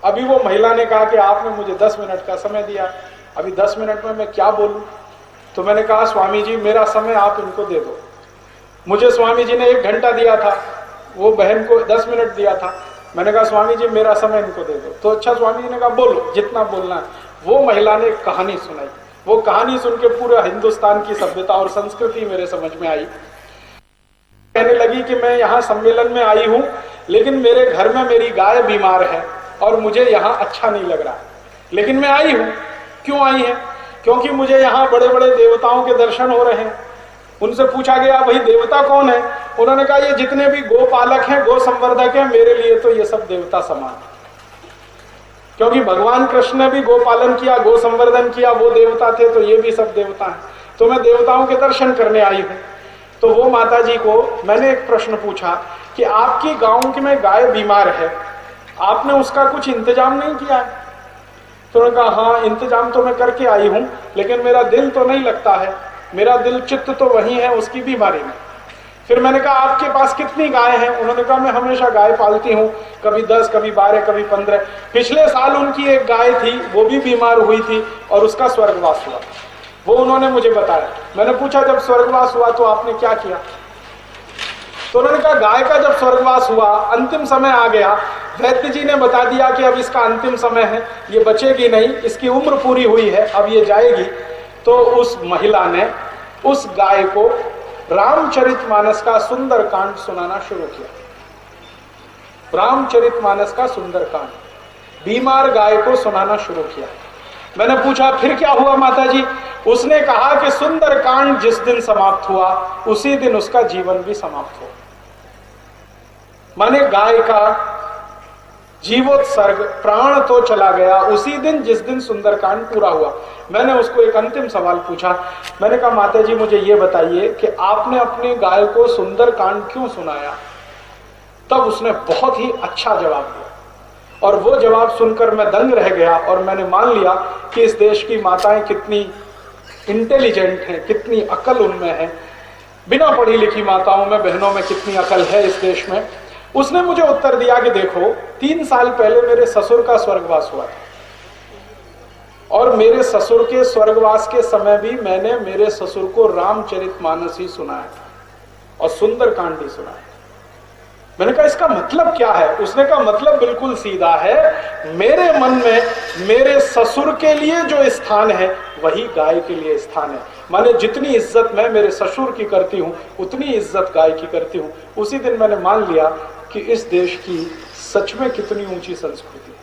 अभी वो महिला ने कहा कि आपने मुझे 10 मिनट का समय दिया, अभी 10 मिनट में मैं क्या बोलूं? तो मैंने कहा स्वामी जी मेरा समय आप इनको दे दो। मुझे स्वामी जी ने 1 घंटा दिया था, वो बहन को 10 मिनट दिया था। मैंने कहा स्वामी जी मेरा समय इनको दे दो। तो अच्छा स्वामी जी ने कहा बोलो जितना बोलना है। वो महिला ने एक कहानी सुनाई। वो कहानी सुन के पूरा हिंदुस्तान की सभ्यता और संस्कृति मेरे समझ में आई। कहने लगी कि मैं यहाँ सम्मेलन में आई हूँ, लेकिन मेरे घर में मेरी गाय बीमार है और मुझे यहाँ अच्छा नहीं लग रहा, लेकिन मैं आई हूँ। क्यों आई है? क्योंकि मुझे यहाँ बड़े बड़े देवताओं के दर्शन हो रहे हैं। उनसे पूछा गया भाई देवता कौन है? उन्होंने कहा ये जितने भी गोपालक हैं, गो संवर्धक हैं, मेरे लिए तो ये सब देवता समान है। क्योंकि भगवान कृष्ण ने भी गोपालन किया, गो संवर्धन किया, वो देवता थे, तो ये भी सब देवता हैं। तो मैं देवताओं के दर्शन करने आई हूँ। तो वो माता जी को मैंने एक प्रश्न पूछा कि आपकी गांव में गाय बीमार है, आपने उसका कुछ इंतजाम नहीं किया है? तो उन्होंने कहा हाँ इंतजाम तो मैं करके आई हूँ, लेकिन मेरा दिल तो नहीं लगता है, मेरा दिल चित्त तो वही है उसकी बीमारी में। फिर मैंने कहा आपके पास कितनी गाय हैं? उन्होंने कहा मैं हमेशा गाय पालती हूँ, कभी 10, कभी 12, कभी 15। पिछले साल उनकी एक गाय थी, वो भी बीमार हुई थी और उसका स्वर्गवास हुआ। वो उन्होंने मुझे बताया। मैंने पूछा जब स्वर्गवास हुआ तो आपने क्या किया? तो उन्होंने कहा गाय का जब स्वर्गवास हुआ, अंतिम समय आ गया, वैद्य जी ने बता दिया कि अब इसका अंतिम समय है, ये बचेगी नहीं, इसकी उम्र पूरी हुई है, अब ये जाएगी। तो उस महिला ने उस गाय को रामचरितमानस का सुंदर कांड सुनाना शुरू किया। रामचरितमानस का सुंदर कांड बीमार गाय को सुनाना शुरू किया। मैंने पूछा फिर क्या हुआ माता जी? उसने कहा कि सुंदर कांड जिस दिन समाप्त हुआ उसी दिन उसका जीवन भी समाप्त हुआ। माने गाय का जीवोत्सर्ग, प्राण तो चला गया उसी दिन जिस दिन सुंदरकांड पूरा हुआ। मैंने उसको एक अंतिम सवाल पूछा। मैंने कहा माता जी मुझे ये बताइए कि आपने अपनी गाय को सुंदरकांड क्यों सुनाया? तब उसने बहुत ही अच्छा जवाब दिया और वो जवाब सुनकर मैं दंग रह गया और मैंने मान लिया कि इस देश की माताएं कितनी इंटेलिजेंट हैं, कितनी अकल उनमें है। बिना पढ़ी लिखी माताओं में, बहनों में कितनी अकल है इस देश में। उसने मुझे उत्तर दिया कि देखो 3 साल पहले मेरे ससुर का स्वर्गवास हुआ था और मेरे ससुर के स्वर्गवास के समय भी मैंने मेरे ससुर को रामचरितमानस ही सुनाया और सुंदरकांड ही सुनाया। मैंने कहा इसका मतलब क्या है? उसने कहा मतलब बिल्कुल सीधा है, मेरे मन में मेरे ससुर के लिए जो स्थान है वही गाय के लिए स्थान है। माने जितनी इज्जत मैं मेरे ससुर की करती हूँ उतनी इज्जत गाय की करती हूँ। उसी दिन मैंने मान लिया कि इस देश की सच में कितनी ऊंची संस्कृति है।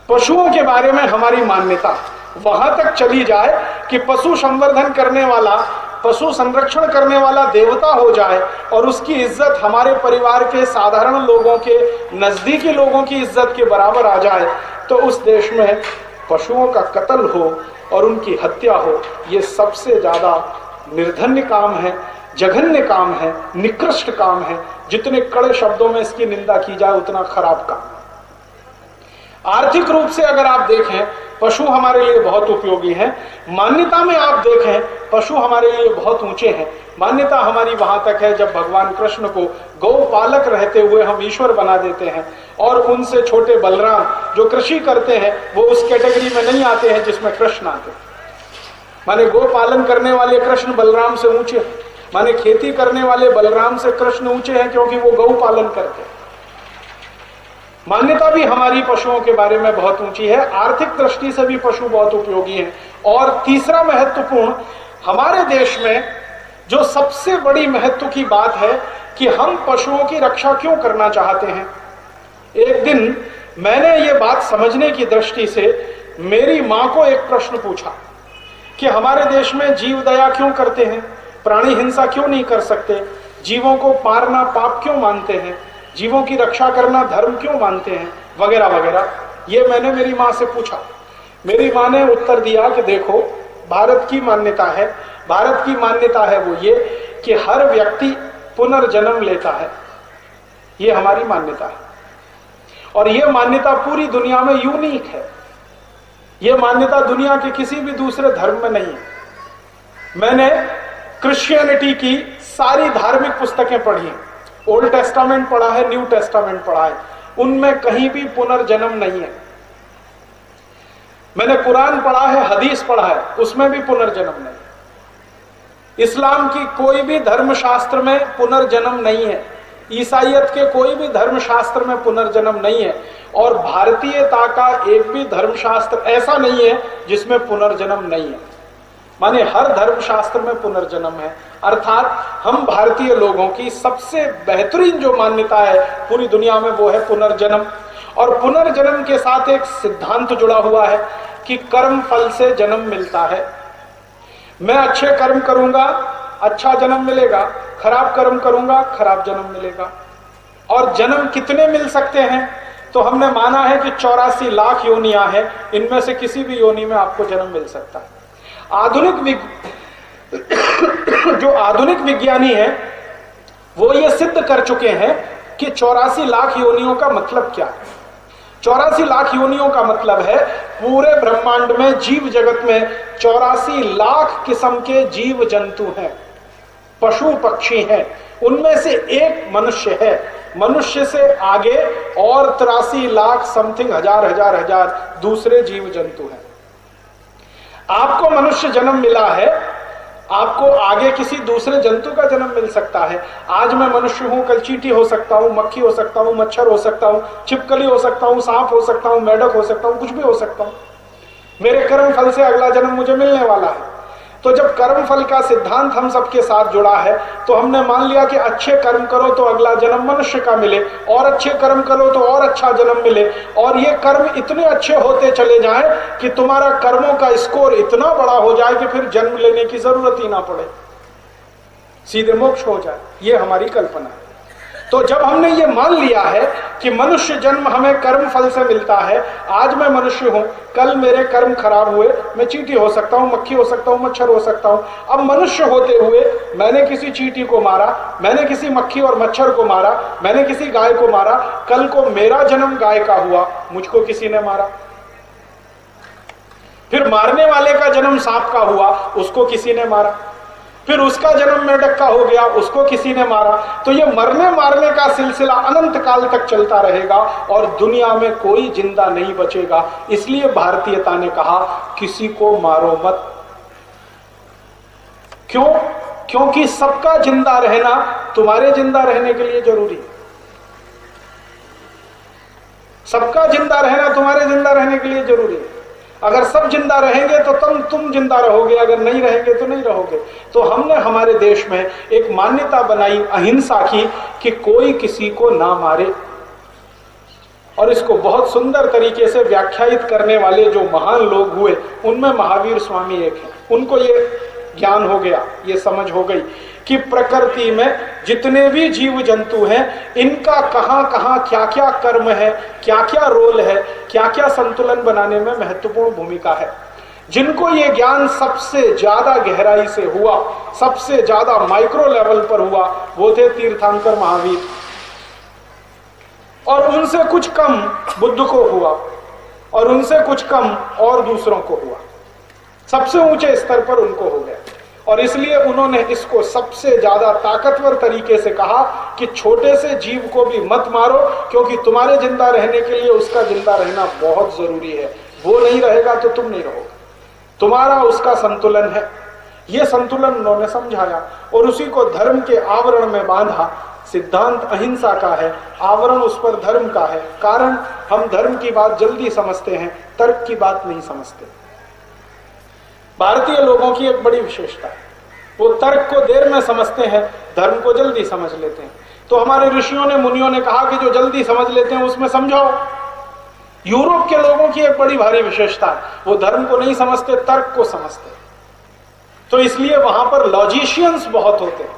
पशुओं के बारे में हमारी मान्यता वहां तक चली जाए कि पशु संवर्धन करने वाला, पशु संरक्षण करने वाला देवता हो जाए और उसकी इज्जत हमारे परिवार के साधारण लोगों के, नजदीकी लोगों की इज्जत के बराबर आ जाए। तो उस देश में पशुओं का कत्ल हो और उनकी हत्या हो, ये सबसे ज्यादा निर्धन्य काम है, जघन्य काम है, निकृष्ट काम है। जितने कड़े शब्दों में इसकी निंदा की जाए उतना खराब काम। आर्थिक रूप से अगर आप देखें पशु हमारे लिए बहुत उपयोगी हैं। मान्यता में आप देखें पशु हमारे लिए बहुत ऊंचे हैं। मान्यता हमारी वहां तक है जब भगवान कृष्ण को गौपालक रहते हुए हम ईश्वर बना देते हैं और उनसे छोटे बलराम जो कृषि करते हैं वो उस कैटेगरी में नहीं आते हैं जिसमें कृष्ण आते। माने गोपालन करने वाले कृष्ण बलराम से ऊंचे, माने खेती करने वाले बलराम से कृष्ण ऊंचे हैं क्योंकि वो गौ पालन करते हैं। मान्यता भी हमारी पशुओं के बारे में बहुत ऊंची है। आर्थिक दृष्टि से भी पशु बहुत उपयोगी हैं। और तीसरा महत्वपूर्ण, हमारे देश में जो सबसे बड़ी महत्व की बात है कि हम पशुओं की रक्षा क्यों करना चाहते हैं। एक दिन मैंने ये बात समझने की दृष्टि से मेरी मां को एक प्रश्न पूछा कि हमारे देश में जीव दया क्यों करते हैं, प्राणी हिंसा क्यों नहीं कर सकते, जीवों को मारना पाप क्यों मानते हैं, जीवों की रक्षा करना धर्म क्यों मानते हैं, वगैरह वगैरह। ये मैंने मेरी मां से पूछा। मेरी मां ने उत्तर दिया कि देखो भारत की मान्यता है, भारत की मान्यता है वो ये कि हर व्यक्ति पुनर्जन्म लेता है। ये हमारी मान्यता है और ये मान्यता पूरी दुनिया में यूनिक है। ये मान्यता दुनिया के किसी भी दूसरे धर्म में नहीं है। मैंने क्रिश्चियनिटी की सारी धार्मिक पुस्तकें पढ़ी हैं, ओल्ड टेस्टामेंट पढ़ा है, न्यू टेस्टामेंट पढ़ा है। उनमें कहीं भी पुनर्जन्म नहीं है। मैंने कुरान पढ़ा है, हदीस पढ़ा है, उसमें भी पुनर्जन्म नहीं। इस्लाम की कोई भी धर्मशास्त्र में पुनर्जन्म नहीं है, ईसाइयत के कोई भी धर्मशास्त्र में पुनर्जन्म नहीं है, और भारतीयता का एक भी धर्मशास्त्र ऐसा नहीं है जिसमें पुनर्जन्म नहीं है। माने हर धर्मशास्त्र में पुनर्जन्म है। अर्थात हम भारतीय लोगों की सबसे बेहतरीन जो मान्यता है पूरी दुनिया में वो है पुनर्जन्म। और पुनर्जन्म के साथ एक सिद्धांत जुड़ा हुआ है कि कर्म फल से जन्म मिलता है। मैं अच्छे कर्म करूंगा, अच्छा जन्म मिलेगा, खराब कर्म करूंगा, खराब जन्म मिलेगा। और जन्म कितने मिल सकते हैं? तो हमने माना है कि 84 लाख योनियां हैं, इनमें से किसी भी योनि में आपको जन्म मिल सकता है। जो आधुनिक विज्ञानी हैं वो ये सिद्ध कर चुके हैं कि 84 लाख योनियों का मतलब क्या है। 84 लाख योनियों का मतलब है पूरे ब्रह्मांड में, जीव जगत में 84 लाख किस्म के जीव जंतु हैं, पशु पक्षी हैं, उनमें से एक मनुष्य है। मनुष्य से आगे और 83 लाख समथिंग हजार दूसरे जीव जंतु हैं। आपको मनुष्य जन्म मिला है, आपको आगे किसी दूसरे जंतु का जन्म मिल सकता है। आज मैं मनुष्य हूं, कल चींटी हो सकता हूं, मक्खी हो सकता हूं, मच्छर हो सकता हूं, छिपकली हो सकता हूं, सांप हो सकता हूं, मेढक हो सकता हूं, कुछ भी हो सकता हूं। मेरे कर्म फल से अगला जन्म मुझे मिलने वाला है। तो जब कर्म फल का सिद्धांत हम सबके साथ जुड़ा है तो हमने मान लिया कि अच्छे कर्म करो तो अगला जन्म मनुष्य का मिले, और अच्छे कर्म करो तो और अच्छा जन्म मिले, और ये कर्म इतने अच्छे होते चले जाएं कि तुम्हारा कर्मों का स्कोर इतना बड़ा हो जाए कि फिर जन्म लेने की जरूरत ही ना पड़े, सीधे मोक्ष हो जाए। ये हमारी कल्पना है। तो जब हमने ये मान लिया है कि मनुष्य जन्म हमें कर्म फल से मिलता है, आज मैं मनुष्य हूं, कल मेरे कर्म खराब हुए, मैं चींटी हो सकता हूं, मक्खी हो सकता हूं, मच्छर हो सकता हूं। अब मनुष्य होते हुए मैंने किसी चींटी को मारा, मैंने किसी मक्खी और मच्छर को मारा, मैंने किसी गाय को मारा, कल को मेरा जन्म गाय का हुआ, मुझको किसी ने मारा। फिर मारने वाले का जन्म सांप का हुआ, उसको किसी ने मारा। फिर उसका जन्म मेढक का हो गया, उसको किसी ने मारा। तो ये मरने मारने का सिलसिला अनंत काल तक चलता रहेगा और दुनिया में कोई जिंदा नहीं बचेगा। इसलिए भारतीयता ने कहा किसी को मारो मत। क्यों? क्योंकि सबका जिंदा रहना तुम्हारे जिंदा रहने के लिए जरूरी है। सबका जिंदा रहना तुम्हारे जिंदा रहने के लिए जरूरी है। अगर सब जिंदा रहेंगे तो तुम जिंदा रहोगे, अगर नहीं रहेंगे तो नहीं रहोगे। तो हमने हमारे देश में एक मान्यता बनाई अहिंसा की कि कोई किसी को ना मारे, और इसको बहुत सुंदर तरीके से व्याख्यायित करने वाले जो महान लोग हुए उनमें महावीर स्वामी एक हैं। उनको ये ज्ञान हो गया, ये समझ हो गई कि प्रकृति में जितने भी जीव जंतु हैं इनका कहां कहां क्या क्या कर्म है, क्या क्या रोल है, क्या क्या संतुलन बनाने में महत्वपूर्ण भूमिका है। जिनको ये ज्ञान सबसे ज्यादा गहराई से हुआ, सबसे ज्यादा माइक्रो लेवल पर हुआ, वो थे तीर्थंकर महावीर। और उनसे कुछ कम बुद्ध को हुआ, और उनसे कुछ कम और दूसरों को हुआ। सबसे ऊंचे स्तर पर उनको हो गया, और इसलिए उन्होंने इसको सबसे ज्यादा ताकतवर तरीके से कहा कि छोटे से जीव को भी मत मारो, क्योंकि तुम्हारे जिंदा रहने के लिए उसका जिंदा रहना बहुत जरूरी है। वो नहीं रहेगा तो तुम नहीं रहोगे, तुम्हारा उसका संतुलन है। ये संतुलन उन्होंने समझाया और उसी को धर्म के आवरण में बांधा। सिद्धांत अहिंसा का है, आवरण उस पर धर्म का है। कारण हम धर्म की बात जल्दी समझते हैं, तर्क की बात नहीं समझते। भारतीय लोगों की एक बड़ी विशेषता है, वो तर्क को देर में समझते हैं, धर्म को जल्दी समझ लेते हैं। तो हमारे ऋषियों ने, मुनियों ने कहा कि जो जल्दी समझ लेते हैं उसमें समझाओ। यूरोप के लोगों की एक बड़ी भारी विशेषता है, वो धर्म को नहीं समझते, तर्क को समझते। तो इसलिए वहां पर लॉजिशियंस बहुत होते हैं,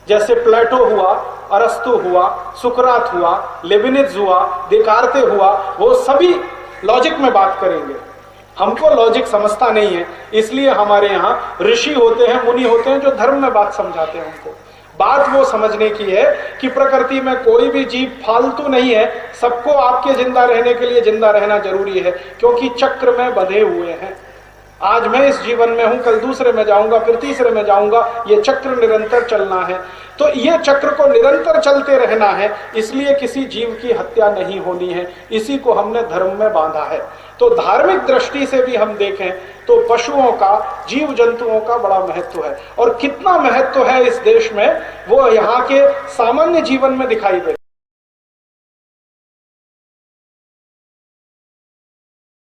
जैसे प्लेटो हुआ, अरस्तु हुआ, सुकरात हुआ, लेबिनिज हुआ, देकार्ते हुआ, वो सभी लॉजिक में बात करेंगे। हमको लॉजिक समझता नहीं है, इसलिए हमारे यहाँ ऋषि होते हैं, मुनि होते हैं जो धर्म में बात समझाते हैं। हमको बात वो समझने की है कि प्रकृति में कोई भी जीव फालतू नहीं है, सबको आपके जिंदा रहने के लिए जिंदा रहना जरूरी है, क्योंकि चक्र में बंधे हुए हैं। आज मैं इस जीवन में हूं, कल दूसरे में जाऊंगा, फिर तीसरे में जाऊंगा, ये चक्र निरंतर चलना है। तो ये चक्र को निरंतर चलते रहना है, इसलिए किसी जीव की हत्या नहीं होनी है, इसी को हमने धर्म में बांधा है। तो धार्मिक दृष्टि से भी हम देखें तो पशुओं का, जीव जंतुओं का बड़ा महत्व है, और कितना महत्व है इस देश में वो यहाँ के सामान्य जीवन में दिखाई देता है।